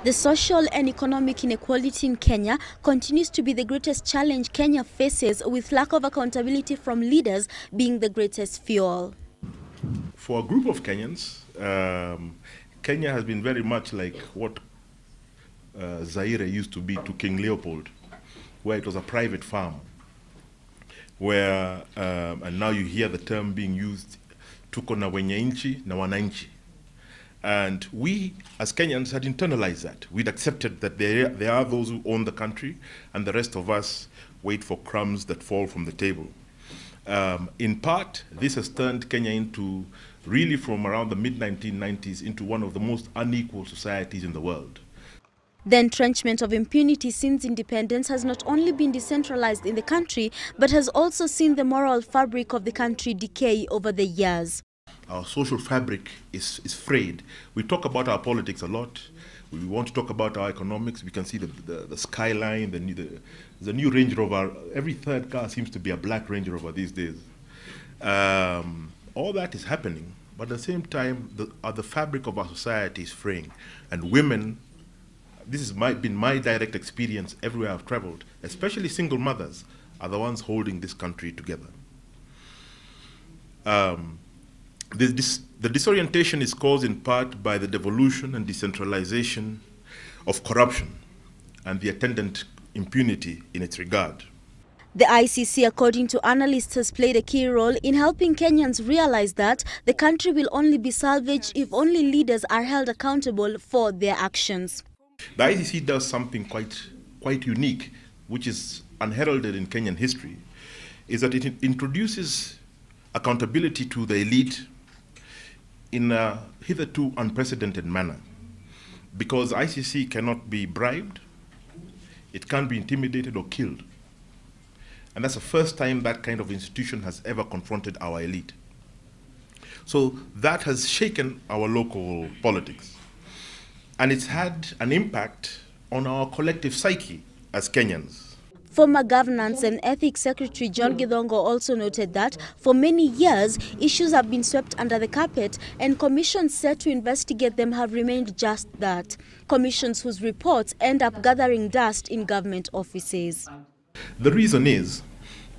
The social and economic inequality in Kenya continues to be the greatest challenge Kenya faces, with lack of accountability from leaders being the greatest fuel. For a group of Kenyans, Kenya has been very much like what Zaire used to be to King Leopold, where it was a private farm, where, and now you hear the term being used, tuko na wenye nchi na wananchi. And we, as Kenyans, had internalized that. We'd accepted that there are those who own the country, and the rest of us wait for crumbs that fall from the table. In part, this has turned Kenya into, really from around the mid-1990s, into one of the most unequal societies in the world. The entrenchment of impunity since independence has not only been decentralized in the country, but has also seen the moral fabric of the country decay over the years. Our social fabric is frayed. We talk about our politics a lot. We want to talk about our economics. We can see the skyline, the new Range Rover. Every third car seems to be a black Range Rover these days. All that is happening, but at the same time, the fabric of our society is fraying. And women, this has been my direct experience everywhere I've traveled, especially single mothers, are the ones holding this country together. The disorientation is caused in part by the devolution and decentralization of corruption and the attendant impunity in its regard. The ICC, according to analysts, has played a key role in helping Kenyans realize that the country will only be salvaged if only leaders are held accountable for their actions. The ICC does something quite unique, which is unheralded in Kenyan history, is that it introduces accountability to the elite in a hitherto unprecedented manner. Because ICC cannot be bribed, it can't be intimidated or killed. And that's the first time that kind of institution has ever confronted our elite. So that has shaken our local politics. And it's had an impact on our collective psyche as Kenyans. Former Governance and Ethics Secretary John Githongo also noted that for many years, issues have been swept under the carpet, and commissions set to investigate them have remained just that. Commissions whose reports end up gathering dust in government offices. The reason is,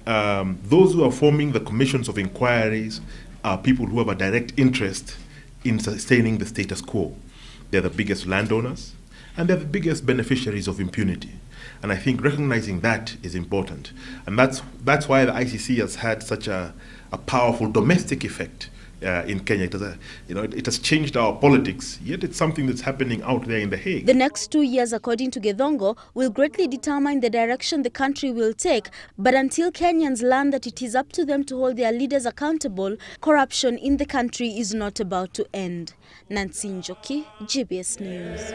those who are forming the commissions of inquiries are people who have a direct interest in sustaining the status quo. They're the biggest landowners, and they're the biggest beneficiaries of impunity. And I think recognizing that is important. And that's why the ICC has had such a powerful domestic effect in Kenya. It has changed our politics, yet it's something that's happening out there in The Hague. The next 2 years, according to Githongo, will greatly determine the direction the country will take. But until Kenyans learn that it is up to them to hold their leaders accountable, corruption in the country is not about to end. Nancy Njoki, GBS News.